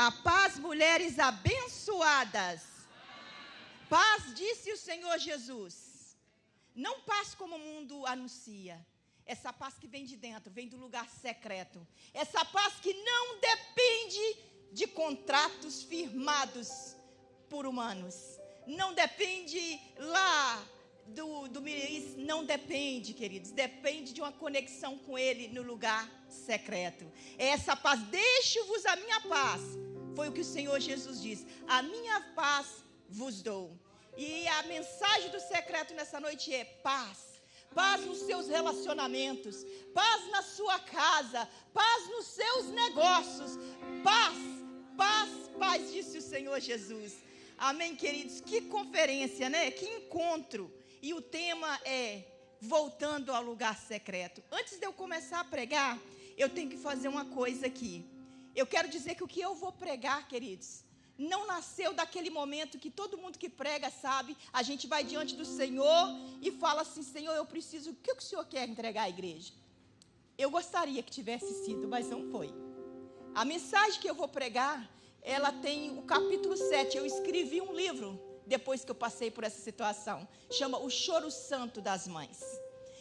A paz, mulheres abençoadas. Paz, disse o Senhor Jesus. Não paz como o mundo anuncia. Essa paz que vem de dentro, vem do lugar secreto. Essa paz que não depende de contratos firmados por humanos. Não depende lá do ministro. Não depende, queridos. Depende de uma conexão com Ele no lugar secreto. É essa paz. Deixo-vos a minha paz. Foi o que o Senhor Jesus disse. A minha paz vos dou. E a mensagem do secreto nessa noite é paz. Paz nos seus relacionamentos. Paz na sua casa. Paz nos seus negócios. Paz, paz, paz, disse o Senhor Jesus. Amém, queridos? Que conferência, né? Que encontro. E o tema é voltando ao lugar secreto. Antes de eu começar a pregar, eu tenho que fazer uma coisa aqui. Eu quero dizer que o que eu vou pregar, queridos, não nasceu daquele momento que todo mundo que prega sabe. A gente vai diante do Senhor e fala assim: Senhor, eu preciso, o que o Senhor quer entregar à igreja? Eu gostaria que tivesse sido, mas não foi. A mensagem que eu vou pregar, ela tem o capítulo 7. Eu escrevi um livro depois que eu passei por essa situação. Chama O Choro Santo das Mães.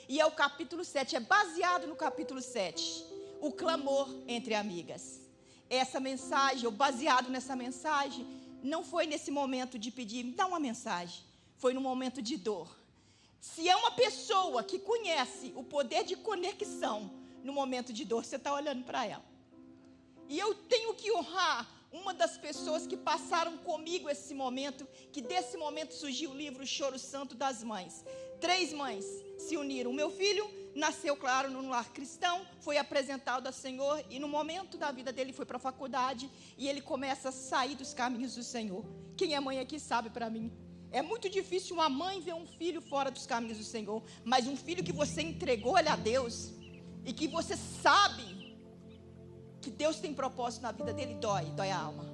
E é o capítulo 7, é baseado no capítulo 7. O clamor entre amigas. Essa mensagem, ou baseado nessa mensagem, não foi nesse momento de pedir, me dá uma mensagem. Foi no momento de dor. Se é uma pessoa que conhece o poder de conexão no momento de dor, você está olhando para ela. E eu tenho que honrar uma das pessoas que passaram comigo esse momento, que desse momento surgiu o livro Choro Santo das Mães. 3 mães se uniram. O meu filho nasceu, claro, num lar cristão, foi apresentado ao Senhor e no momento da vida dele foi para a faculdade e ele começa a sair dos caminhos do Senhor. Quem é mãe aqui sabe para mim. É muito difícil uma mãe ver um filho fora dos caminhos do Senhor, mas um filho que você entregou ele a Deus e que você sabe que Deus tem propósito na vida dele, dói a alma.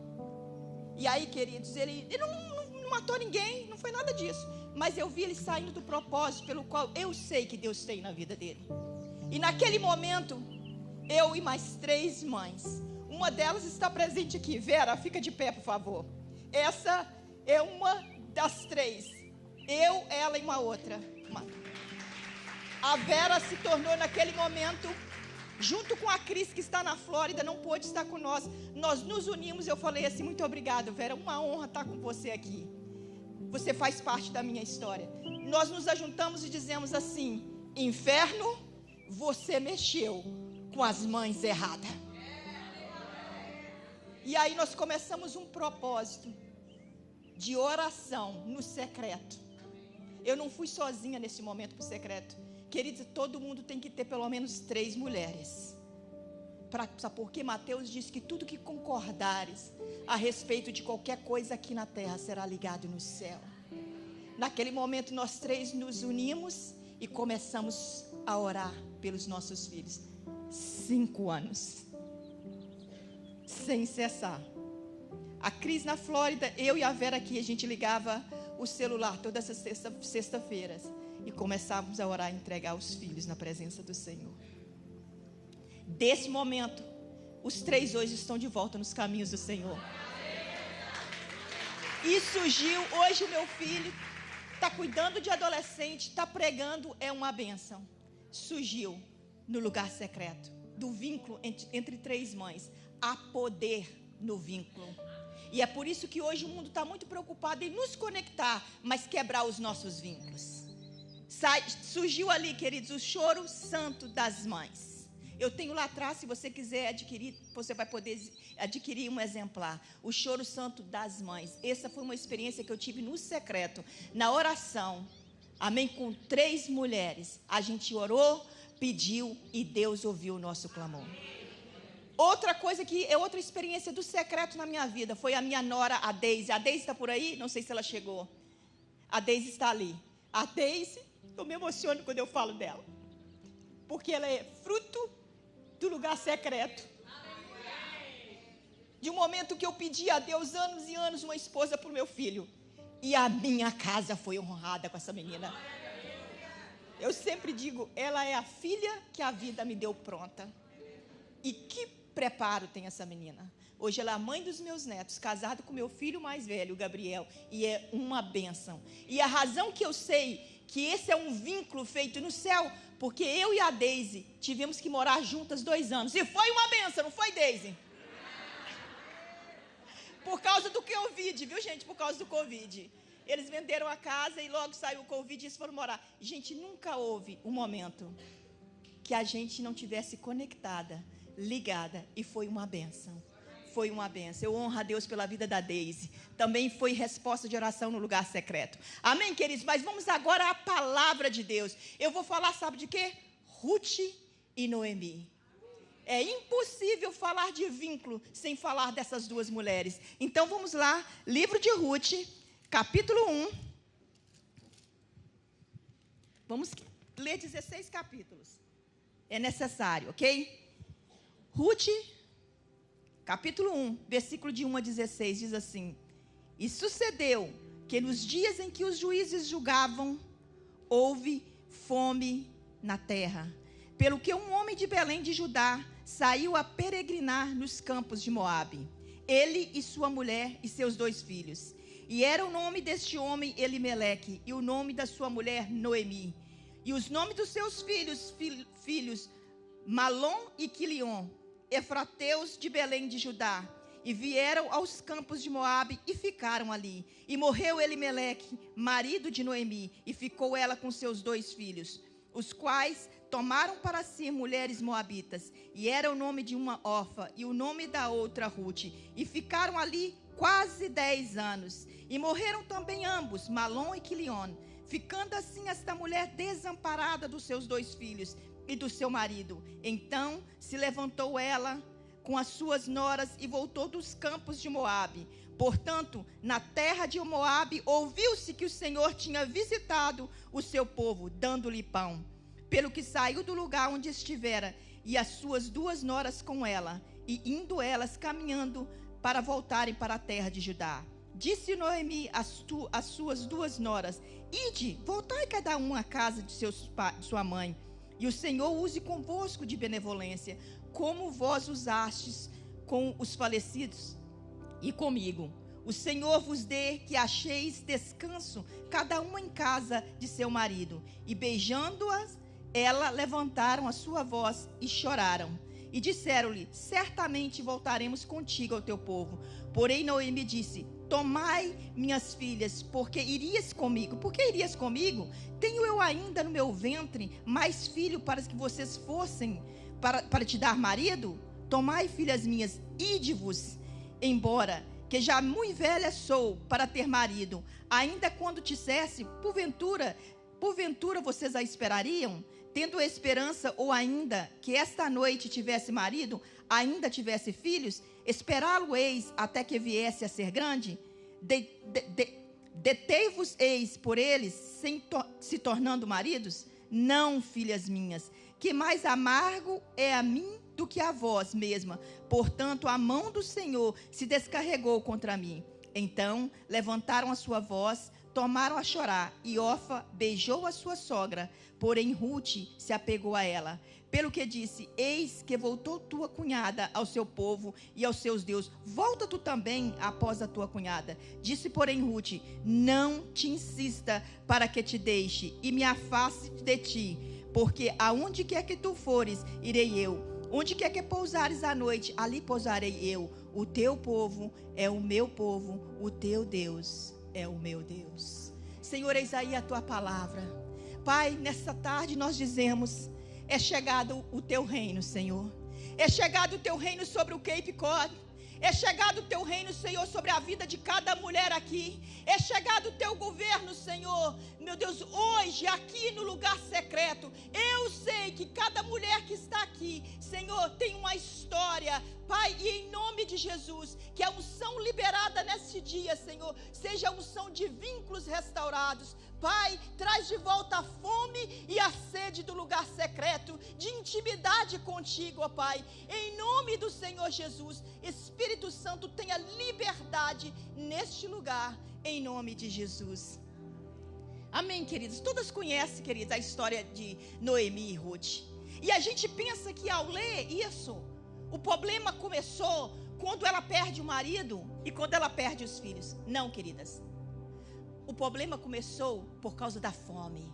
E aí, queridos, ele não matou ninguém, não foi nada disso. Mas eu vi ele saindo do propósito pelo qual eu sei que Deus tem na vida dele. E naquele momento, eu e mais 3 mães. Uma delas está presente aqui. Vera, fica de pé, por favor. Essa é uma das 3. Eu, ela e uma outra. A Vera se tornou naquele momento, junto com a Cris, que está na Flórida, não pôde estar com nós. Nós nos unimos, eu falei assim: muito obrigado, Vera, uma honra estar com você aqui. Você faz parte da minha história. Nós nos ajuntamos e dizemos assim: inferno, você mexeu com as mães erradas. E aí nós começamos um propósito de oração no secreto. Eu não fui sozinha nesse momento para o secreto. Queridos, todo mundo tem que ter pelo menos 3 mulheres. Sabe por quê? Mateus diz que tudo que concordares a respeito de qualquer coisa aqui na terra será ligado no céu. Naquele momento nós 3 nos unimos e começamos a orar pelos nossos filhos. 5 anos. Sem cessar. A Cris na Flórida, eu e a Vera aqui, a gente ligava o celular todas as sexta-feiras e começávamos a orar e entregar os filhos na presença do Senhor. Desse momento, os 3 hoje estão de volta nos caminhos do Senhor. E surgiu, hoje o meu filho está cuidando de adolescente, está pregando, é uma bênção. Surgiu no lugar secreto, do vínculo entre 3 mães. Há poder no vínculo. E é por isso que hoje o mundo está muito preocupado em nos conectar, mas quebrar os nossos vínculos. Surgiu ali, queridos, o Choro Santo das Mães. Eu tenho lá atrás, se você quiser adquirir, você vai poder adquirir um exemplar. O Choro Santo das Mães. Essa foi uma experiência que eu tive no secreto, na oração. Amém? Com 3 mulheres. A gente orou, pediu e Deus ouviu o nosso clamor. Outra coisa que é outra experiência do secreto na minha vida foi a minha nora, a Deise. A Deise está por aí? Não sei se ela chegou. A Deise está ali. A Deise, eu me emociono quando eu falo dela. Porque ela é fruto do lugar secreto. De um momento que eu pedi a Deus anos e anos uma esposa para o meu filho. E a minha casa foi honrada com essa menina. Eu sempre digo, ela é a filha que a vida me deu pronta. E que preparo tem essa menina. Hoje ela é a mãe dos meus netos, casada com meu filho mais velho, o Gabriel, e é uma bênção. E a razão que eu sei que esse é um vínculo feito no céu, porque eu e a Deise tivemos que morar juntas 2 anos, e foi uma bênção, não foi, Deise? Por causa do Covid, viu, gente? Por causa do Covid. Eles venderam a casa e logo saiu o Covid e eles foram morar. Gente, nunca houve um momento que a gente não tivesse conectada, ligada, e foi uma bênção. Foi uma bênção. Eu honro a Deus pela vida da Deise. Também foi resposta de oração no lugar secreto. Amém, queridos? Mas vamos agora à palavra de Deus. Eu vou falar, sabe de quê? Ruth e Noemi. É impossível falar de vínculo sem falar dessas duas mulheres. Então vamos lá, livro de Ruth, capítulo 1. Vamos ler 16 capítulos. É necessário, ok? Ruth, capítulo 1, versículo de 1 a 16, diz assim: E sucedeu que nos dias em que os juízes julgavam, houve fome na terra, pelo que um homem de Belém de Judá saiu a peregrinar nos campos de Moabe, ele e sua mulher e seus 2 filhos. E era o nome deste homem Elimeleque, e o nome da sua mulher Noemi. E os nomes dos seus filhos Malom e Quilion, efrateus de Belém de Judá. E vieram aos campos de Moabe e ficaram ali. E morreu Elimeleque, marido de Noemi, e ficou ela com seus 2 filhos, os quais tomaram para si mulheres moabitas, e era o nome de uma Orfa, e o nome da outra Ruth, e ficaram ali quase 10 anos, e morreram também ambos, Malom e Quilion, ficando assim esta mulher desamparada dos seus 2 filhos, e do seu marido. Então se levantou ela com as suas noras, e voltou dos campos de Moabe. Portanto, na terra de Moabe, ouviu-se que o Senhor tinha visitado o seu povo, dando-lhe pão. Pelo que saiu do lugar onde estivera, e as suas 2 noras com ela, e indo elas caminhando para voltarem para a terra de Judá. Disse Noemi às suas 2 noras: Ide, voltai cada uma à casa de sua mãe, e o Senhor use convosco de benevolência, como vós usastes com os falecidos e comigo. O Senhor vos dê que acheis descanso, cada uma em casa de seu marido. E beijando-as, ela levantaram a sua voz e choraram. E disseram-lhe: certamente voltaremos contigo ao teu povo. Porém Noemi disse: tomai minhas filhas, porque irias comigo. Por que irias comigo? Tenho eu ainda no meu ventre mais filho para que vocês fossem para te dar marido? Tomai, filhas minhas, ide-vos embora, que já muito velha sou para ter marido. Ainda quando dissesse, porventura vocês a esperariam? Tendo esperança, ou ainda que esta noite tivesse marido, ainda tivesse filhos, esperá-lo-eis até que viesse a ser grande? Detei-vos-eis por eles, se tornando maridos? Não, filhas minhas, que mais amargo é a mim do que a vós mesma. Portanto, a mão do Senhor se descarregou contra mim. Então levantaram a sua voz, tomaram a chorar, e Orfa beijou a sua sogra, porém Ruth se apegou a ela. Pelo que disse: eis que voltou tua cunhada ao seu povo e aos seus deuses. Volta tu também após a tua cunhada. Disse, porém, Ruth: não te insista para que te deixe e me afaste de ti, porque aonde quer que tu fores, irei eu. Onde quer que pousares à noite, ali pousarei eu. O teu povo é o meu povo, o teu Deus é o meu Deus. Senhor, eis aí a tua palavra. Pai, nessa tarde nós dizemos: é chegado o teu reino, Senhor. É chegado o teu reino sobre o Cape Cod. É chegado o teu reino, Senhor, sobre a vida de cada mulher aqui. É chegado o teu governo, Senhor. Meu Deus, hoje, aqui no lugar secreto, eu sei que cada mulher que está aqui, Senhor, tem uma história. Pai, e em nome de Jesus, que a unção liberada nesse dia, Senhor, seja a unção de vínculos restaurados. Pai, traz de volta a fome e a sede do lugar secreto, de intimidade contigo, ó Pai. Em nome do Senhor Jesus, Espírito Santo, tenha liberdade neste lugar, em nome de Jesus. Amém, queridos? Todas conhecem, queridos, a história de Noemi e Ruth. E a gente pensa que ao ler isso, o problema começou quando ela perde o marido e quando ela perde os filhos. Não, queridas. O problema começou por causa da fome.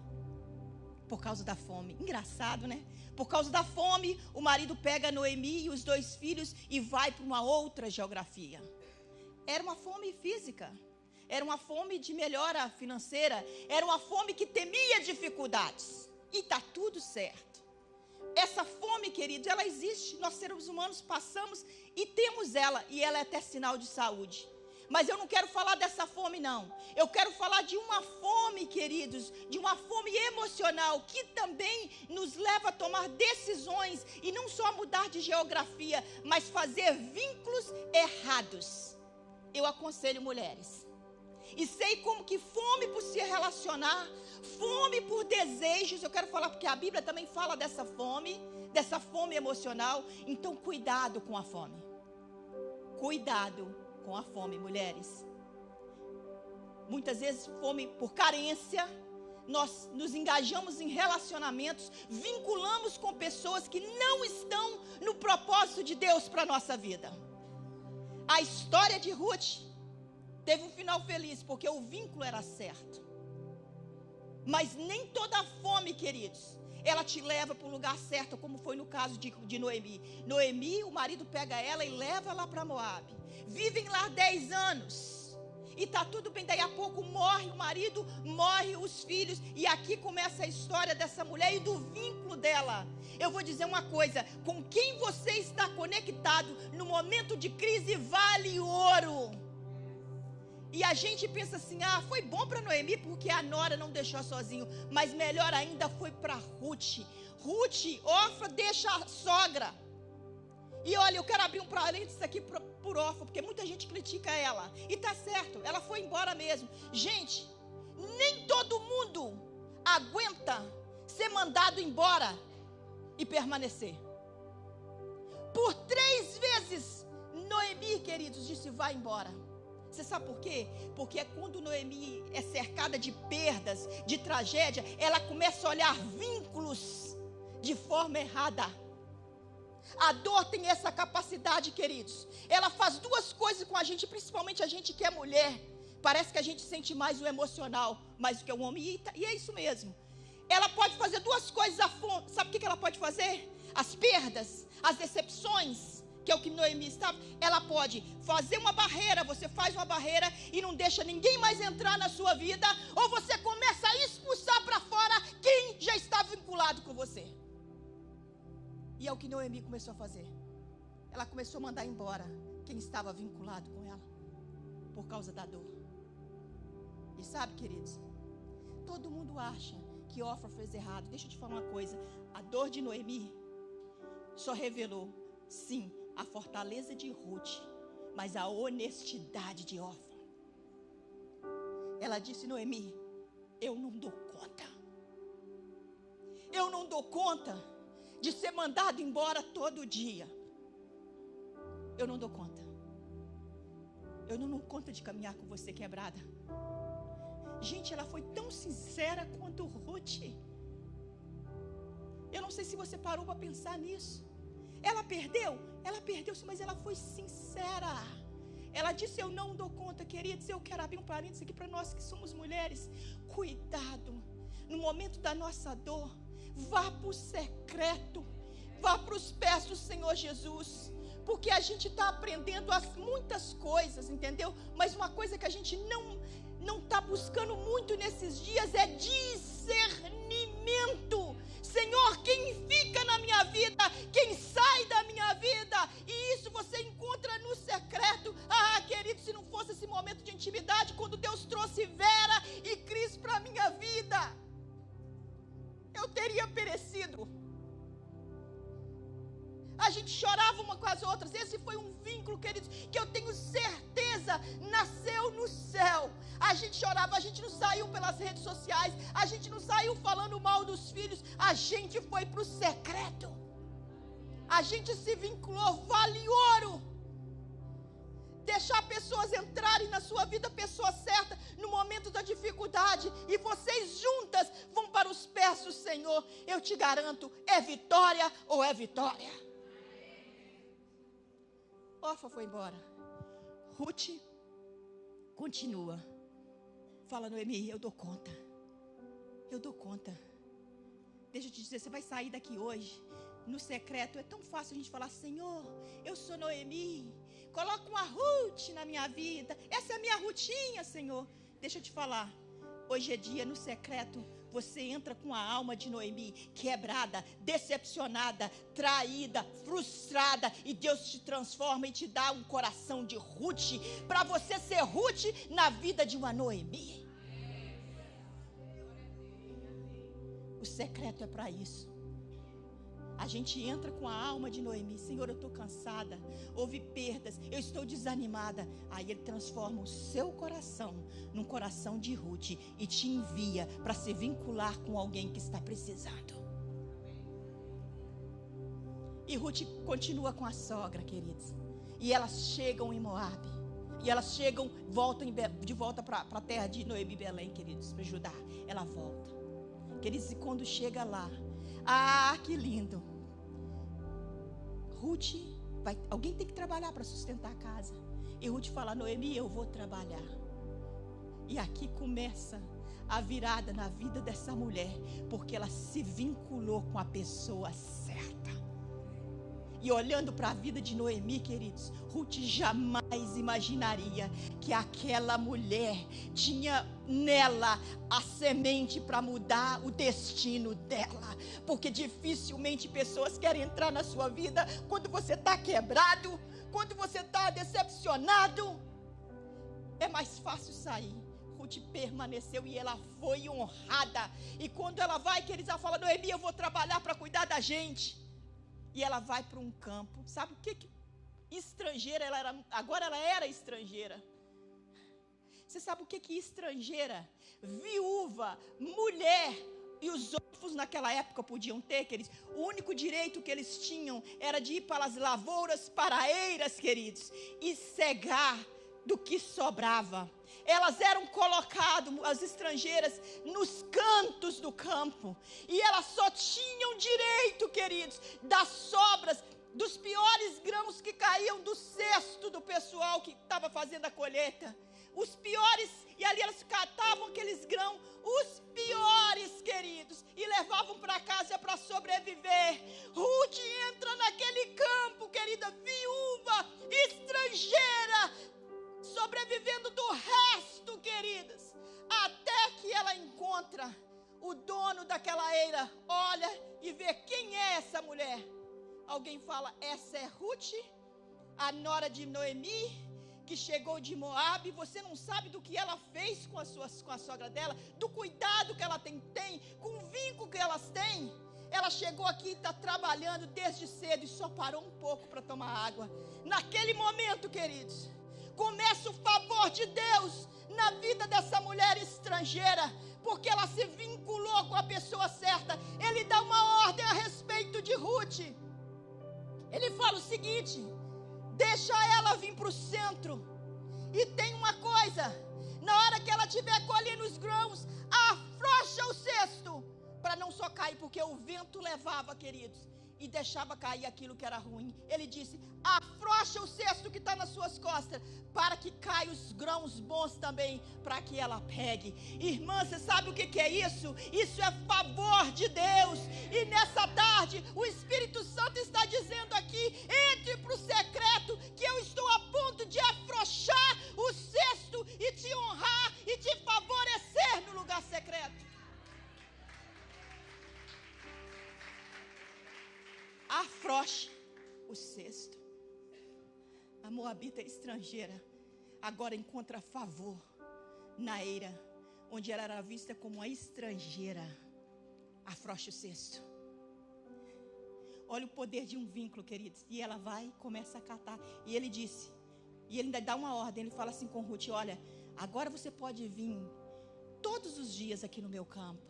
Por causa da fome. Engraçado, né? Por causa da fome, o marido pega Noemi e os 2 filhos e vai para uma outra geografia. Era uma fome física. Era uma fome de melhora financeira. Era uma fome que temia dificuldades. E está tudo certo. Essa fome, queridos, ela existe. Nós seres humanos passamos e temos ela. E ela é até sinal de saúde. Mas eu não quero falar dessa fome, não. Eu quero falar de uma fome, queridos, de uma fome emocional, que também nos leva a tomar decisões, e não só mudar de geografia, mas fazer vínculos errados. Eu aconselho mulheres. E sei como que fome por se relacionar, fome por desejos, eu quero falar porque a Bíblia também fala dessa fome emocional. Então, cuidado com a fome. Cuidado com a fome, mulheres. Muitas vezes fome por carência. Nós nos engajamos em relacionamentos, vinculamos com pessoas que não estão no propósito de Deus para a nossa vida. A história de Ruth teve um final feliz, porque o vínculo era certo. Mas nem toda fome, queridos, ela te leva para o lugar certo, como foi no caso de Noemi. Noemi, o marido pega ela e leva ela para Moabe. Vivem lá 10 anos. E está tudo bem, daí a pouco morre o marido, morre os filhos. E aqui começa a história dessa mulher e do vínculo dela. Eu vou dizer uma coisa, com quem você está conectado no momento de crise vale ouro. E a gente pensa assim, foi bom para Noemi porque a nora não deixou sozinho. Mas melhor ainda foi para Ruth. Orfa deixa a sogra. E olha, eu quero abrir um parênteses aqui por Orfa, porque muita gente critica ela. E tá certo, ela foi embora mesmo. Gente, nem todo mundo aguenta ser mandado embora e permanecer. Por 3 vezes, Noemi, queridos, disse, vai embora. Você sabe por quê? Porque quando Noemi é cercada de perdas, de tragédia, ela começa a olhar vínculos de forma errada. A dor tem essa capacidade, queridos. Ela faz 2 coisas com a gente, principalmente a gente que é mulher. Parece que a gente sente mais o emocional, mais do que o homem, e é isso mesmo. Ela pode fazer 2 coisas a fundo. Sabe o que ela pode fazer? As perdas, as decepções, que é o que Noemi estava. Ela pode fazer uma barreira, você faz uma barreira e não deixa ninguém mais entrar na sua vida, ou você começa a expulsar para fora quem já está vinculado com você. E é o que Noemi começou a fazer. Ela começou a mandar embora quem estava vinculado com ela, por causa da dor. E sabe, queridos, todo mundo acha que Orfa fez errado. Deixa eu te falar uma coisa, a dor de Noemi só revelou, sim, a fortaleza de Ruth, mas a honestidade de Orfa. Ela disse, Noemi, eu não dou conta. Eu não dou conta de ser mandado embora todo dia. Eu não dou conta. Eu não dou conta de caminhar com você quebrada. Gente, ela foi tão sincera quanto Ruth. Eu não sei se você parou para pensar nisso. Ela perdeu, mas ela foi sincera. Ela disse, eu não dou conta, queridos. Eu quero abrir um parênteses aqui para nós que somos mulheres. Cuidado, no momento da nossa dor, vá para o secreto, vá para os pés do Senhor Jesus, porque a gente está aprendendo muitas coisas, entendeu? Mas uma coisa que a gente não está buscando muito nesses dias é discernimento. Senhor, quem fica na minha vida, quem sai da minha vida, e isso você encontra no secreto. Querido, se não fosse esse momento de intimidade, quando Deus trouxe Vera e Cris para a minha vida, eu teria perecido. A gente chorava uma com as outras. Esse foi um vínculo, queridos, que eu tenho certeza nasceu no céu. A gente chorava, a gente não saiu pelas redes sociais, a gente não saiu falando mal dos filhos, a gente foi para o secreto. A gente se vinculou, vale ouro. Deixar pessoas entrarem na sua vida, pessoa certa, no momento da dificuldade, e vocês juntas vão para os pés do Senhor. Eu te garanto, é vitória ou é vitória. Orfa foi embora. Ruth continua. Fala, Noemi, eu dou conta. Eu dou conta. Deixa eu te dizer, você vai sair daqui hoje, no secreto. É tão fácil a gente falar, Senhor, eu sou Noemi. Coloca uma Ruth na minha vida. Essa é a minha Ruthinha, Senhor. Deixa eu te falar. Hoje é dia, no secreto, você entra com a alma de Noemi, quebrada, decepcionada, traída, frustrada, e Deus te transforma e te dá um coração de Ruth, para você ser Ruth na vida de uma Noemi. O secreto é para isso. A gente entra com a alma de Noemi. Senhor, eu estou cansada, houve perdas, eu estou desanimada. Aí Ele transforma o seu coração num coração de Ruth e te envia para se vincular com alguém que está precisando. E Ruth continua com a sogra, queridos. E elas chegam em Moabe. E elas voltam de volta para a terra de Noemi e Belém, queridos, para Judá. Ela volta. Queridos, e quando chega lá, que lindo. Ruth, alguém tem que trabalhar para sustentar a casa. E Ruth fala, Noemi, eu vou trabalhar. E aqui começa a virada na vida dessa mulher, porque ela se vinculou com a pessoa certa. E olhando para a vida de Noemi, queridos, Ruth jamais imaginaria que aquela mulher tinha nela a semente para mudar o destino dela. Porque dificilmente pessoas querem entrar na sua vida quando você está quebrado, quando você está decepcionado. É mais fácil sair. Ruth permaneceu e ela foi honrada. E quando ela vai, queridos, ela fala, Noemi, eu vou trabalhar para cuidar da gente. E ela vai para um campo. Sabe o que estrangeira ela era? Agora ela era estrangeira. Você sabe o que estrangeira, viúva, mulher e os órfãos naquela época podiam ter, queridos? O único direito que eles tinham era de ir para as lavouras paraeiras, queridos, e cegar do que sobrava. Elas eram colocadas, as estrangeiras, nos cantos do campo. E elas só tinham direito, queridos, das sobras, dos piores grãos que caíam do cesto do pessoal que estava fazendo a colheita. Os piores, e ali elas catavam aqueles grãos, os piores, queridos, e levavam para casa para sobreviver. Ruth entra naquele campo, querida, viúva, estrangeira, sobrevivendo do resto, queridas, até que ela encontra o dono daquela eira, olha e vê quem é essa mulher. Alguém fala, essa é Ruth, a nora de Noemi, que chegou de Moabe. Você não sabe do que ela fez com a sogra dela, do cuidado que ela tem, com o vínculo que elas têm. Ela chegou aqui e está trabalhando desde cedo e só parou um pouco para tomar água. Naquele momento, queridos, começa o favor de Deus na vida dessa mulher estrangeira, porque ela se vinculou com a pessoa certa. Ele dá uma ordem a respeito de Ruth. Ele fala o seguinte, deixa ela vir para o centro. E tem uma coisa, na hora que ela estiver colhendo os grãos, afrouxa o cesto, para não só cair, porque o vento levava, queridos, e deixava cair aquilo que era ruim. Ele disse, afrouxa o cesto que está nas suas costas, para que caia os grãos bons também, para que ela pegue. Irmã, você sabe o que é isso? Isso é favor de Deus. E nessa tarde, o Espírito Santo está dizendo aqui, entre para o secreto, que eu estou a ponto de afrouxar o cesto, e te honrar, e te favorecer no lugar secreto. Afrouxe o cesto. A moabita estrangeira agora encontra favor na eira, onde ela era vista como uma estrangeira. Afrouxe o cesto. Olha o poder de um vínculo, queridos. E ela vai e começa a catar. E ele disse, e ele ainda dá uma ordem, ele fala assim com Ruth, olha, agora você pode vir todos os dias aqui no meu campo.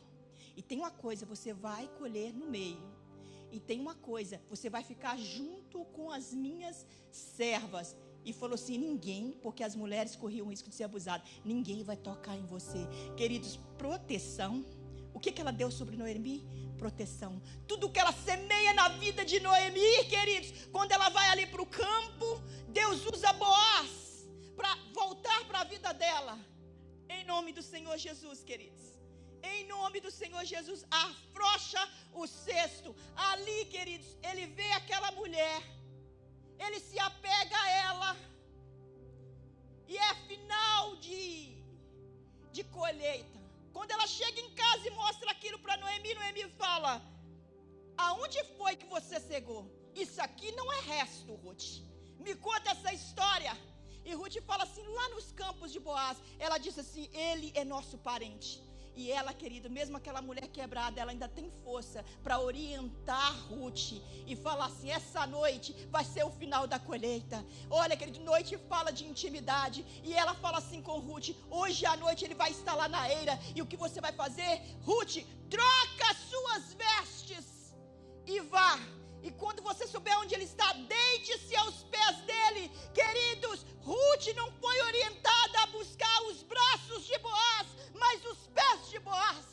E tem uma coisa, você vai colher no meio. E tem uma coisa, você vai ficar junto com as minhas servas. E falou assim, ninguém, porque as mulheres corriam o risco de ser abusadas, ninguém vai tocar em você. Queridos, proteção, O que ela deu sobre Noemi? Proteção. Tudo que ela semeia na vida de Noemi, queridos, quando ela vai ali para o campo, Deus usa Boaz para voltar para a vida dela. Em nome do Senhor Jesus, queridos. Em nome do Senhor Jesus, afrouxa o cesto. Ali, queridos, ele vê aquela mulher, ele se apega a ela, e é final de colheita. Quando ela chega em casa e mostra aquilo para Noemi, Noemi fala: aonde foi que você cegou? Isso aqui não é resto, Ruth. Me conta essa história. E Ruth fala assim, lá nos campos de Boaz, ela disse assim, ele é nosso parente. E ela, querido, mesmo aquela mulher quebrada, ela ainda tem força para orientar Ruth e falar assim, essa noite vai ser o final da colheita. Olha, querido, noite fala de intimidade. E ela fala assim com Ruth, hoje à noite ele vai estar lá na eira. E o que você vai fazer? Ruth, troca as suas vestes e vá. E quando você souber onde ele está, deite-se aos pés dele. Queridos, Ruth não foi orientada a buscar os braços de Boaz, mas os pés de Boaz.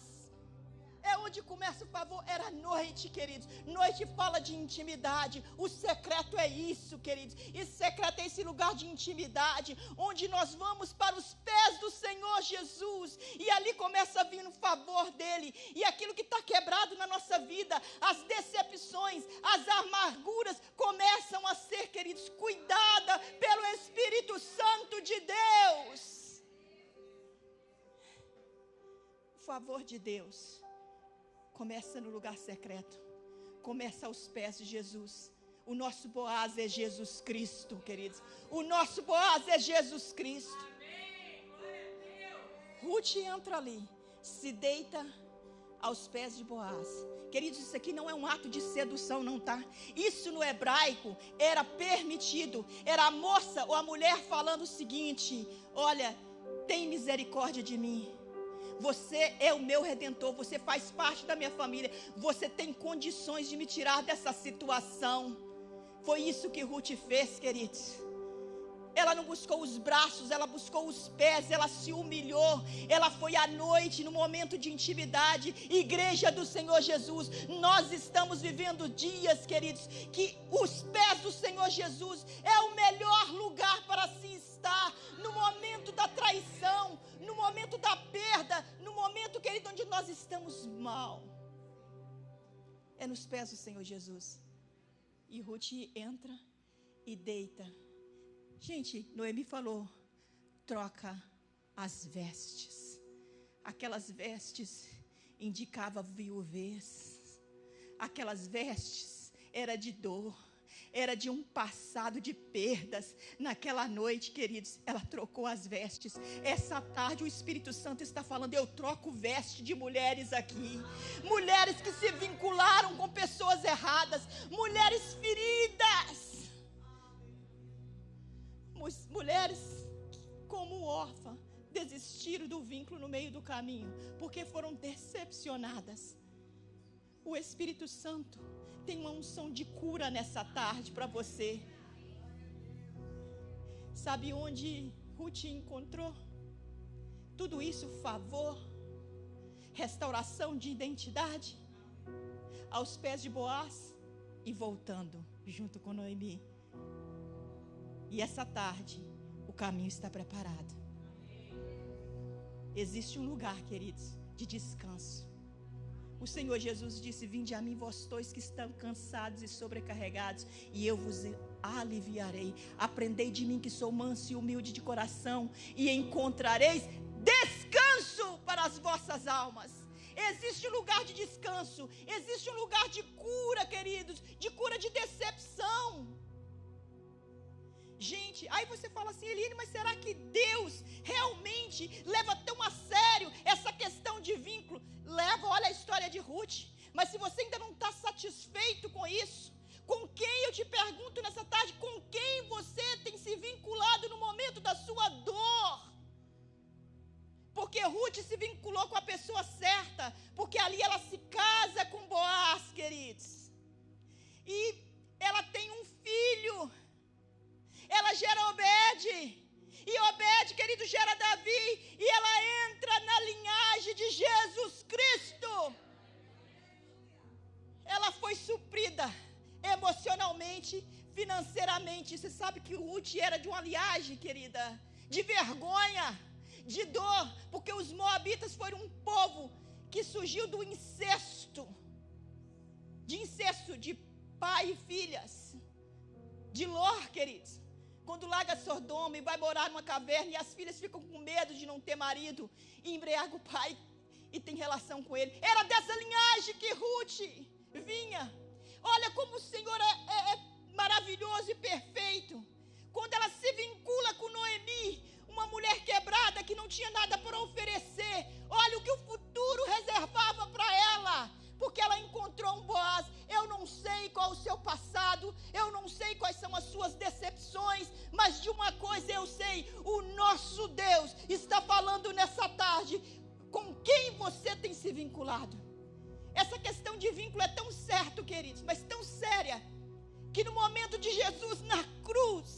É onde começa o favor. Era noite, queridos. Noite fala de intimidade. O secreto é isso, queridos. E secreto é esse lugar de intimidade, onde nós vamos para os pés do Senhor Jesus. E ali começa a vir o favor dele. E aquilo que está quebrado na nossa vida, as decepções, as amarguras, começam a ser, queridos, cuidada pelo Espírito Santo de Deus. O favor de Deus começa no lugar secreto, começa aos pés de Jesus. O nosso Boaz é Jesus Cristo, queridos. O nosso Boaz é Jesus Cristo. Ruth entra ali, se deita aos pés de Boaz. Queridos, isso aqui não é um ato de sedução, não, tá? Isso no hebraico era permitido. Era a moça ou a mulher falando o seguinte, olha, tem misericórdia de mim. Você é o meu redentor, você faz parte da minha família, você tem condições de me tirar dessa situação. Foi isso que Ruth fez, queridos. Ela não buscou os braços, ela buscou os pés, ela se humilhou. Ela foi à noite, no momento de intimidade. Igreja do Senhor Jesus, nós estamos vivendo dias, queridos, que os pés do Senhor Jesus é o melhor lugar para se estar. No momento da traição, no momento da perda, no momento, querido, onde nós estamos mal, é nos pés do Senhor Jesus. E Ruth entra e deita. Gente, Noemi falou, troca as vestes. Aquelas vestes indicavam viuvez. Aquelas vestes era de dor, era de um passado de perdas. Naquela noite, queridos, ela trocou as vestes. Essa tarde o Espírito Santo está falando, eu troco veste de mulheres aqui. Mulheres que se vincularam com pessoas erradas, mulheres feridas. Mulheres como órfã desistiram do vínculo no meio do caminho, porque foram decepcionadas. O Espírito Santo tem uma unção de cura nessa tarde para você. Sabe onde Ruth encontrou tudo isso? Favor, restauração de identidade, aos pés de Boaz e voltando junto com Noemi. E essa tarde, o caminho está preparado. Existe um lugar, queridos, de descanso. O Senhor Jesus disse, vinde a mim vós todos que estão cansados e sobrecarregados, e eu vos aliviarei. Aprendei de mim que sou manso e humilde de coração, e encontrareis descanso para as vossas almas. Existe um lugar de descanso, existe um lugar de cura, queridos, de cura de decepção. Gente, aí você fala assim, Eliane, mas será que Deus realmente leva tão a sério essa questão de vínculo? Leva, olha a história de Ruth. Mas se você ainda não está satisfeito com isso, com quem, eu te pergunto nessa tarde, com quem você tem se vinculado no momento da sua dor? Porque Ruth se vinculou com a pessoa certa, porque ali ela se casa com Boaz, queridos. E ela tem um filho. Ela gera Obed, e Obed, querido, gera Davi, e ela entra na linhagem de Jesus Cristo. ela foi suprida emocionalmente, financeiramente. Você sabe que Ruth era de uma linhagem, querida, de vergonha, de dor, porque os moabitas foram um povo que surgiu do incesto, de pai e filhas, de Ló, queridos. Quando larga Sodoma e vai morar numa caverna, e as filhas ficam com medo de não ter marido, e embriaga o pai e tem relação com ele. Era dessa linhagem que Ruth vinha. Olha como o Senhor é maravilhoso e perfeito. Quando ela se vincula com Noemi, uma mulher quebrada que não tinha nada para oferecer, olha o que o futuro reservava para ela, porque ela encontrou um Boaz. Eu não sei qual o seu passado, eu não sei quais são as suas decepções, mas de uma coisa eu sei: o nosso Deus está falando nessa tarde com quem você tem se vinculado. Essa questão de vínculo é tão certo, queridos, mas tão séria, que no momento de Jesus na cruz,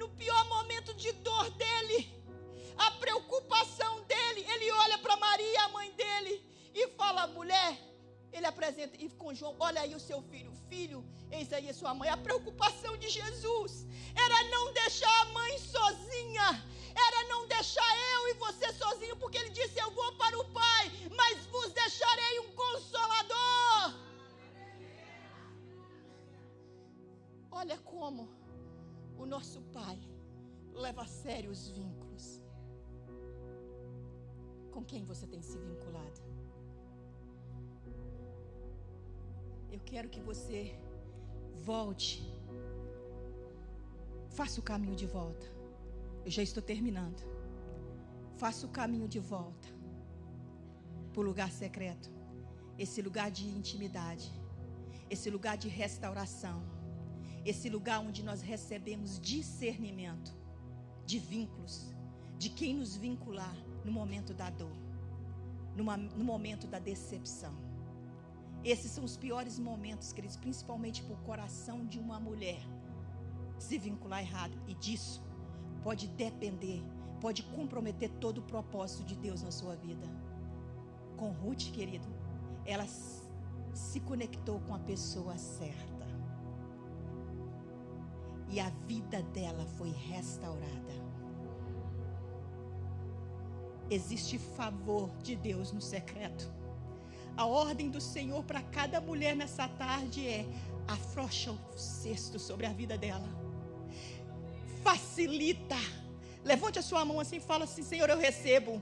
no pior momento de dor dele, a preocupação dele, ele olha para Maria, a mãe dele, e fala: mulher, ele apresenta, e com João, olha aí o seu filho, filho, eis aí a sua mãe. A preocupação de Jesus era não deixar a mãe sozinha, era não deixar eu e você sozinho, porque ele disse: eu vou para o Pai, mas vos deixarei um Consolador. Olha como o nosso Pai leva a sério os vínculos. Com quem você tem se vinculado? Eu quero que você volte, faça o caminho de volta. Eu já estou terminando. Faça o caminho de volta para o lugar secreto, esse lugar de intimidade, esse lugar de restauração, esse lugar onde nós recebemos discernimento de vínculos, de quem nos vincular no momento da dor, no momento da decepção. Esses são os piores momentos, queridos, principalmente para o coração de uma mulher se vincular errado. E disso pode depender, pode comprometer todo o propósito de Deus na sua vida. Com Ruth, querido, ela se conectou com a pessoa certa, e a vida dela foi restaurada. Existe favor de Deus no secreto. A ordem do Senhor para cada mulher nessa tarde é: afrouxa o cesto sobre a vida dela, facilita. Levante a sua mão assim e fala assim: Senhor, eu recebo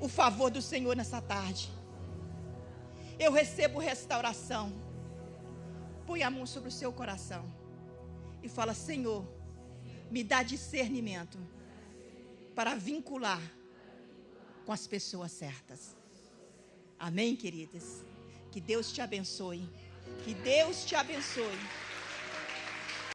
o favor do Senhor nessa tarde, eu recebo restauração. Põe a mão sobre o seu coração e fala: Senhor, me dá discernimento para vincular com as pessoas certas. Amém, queridas? Que Deus te abençoe. Que Deus te abençoe.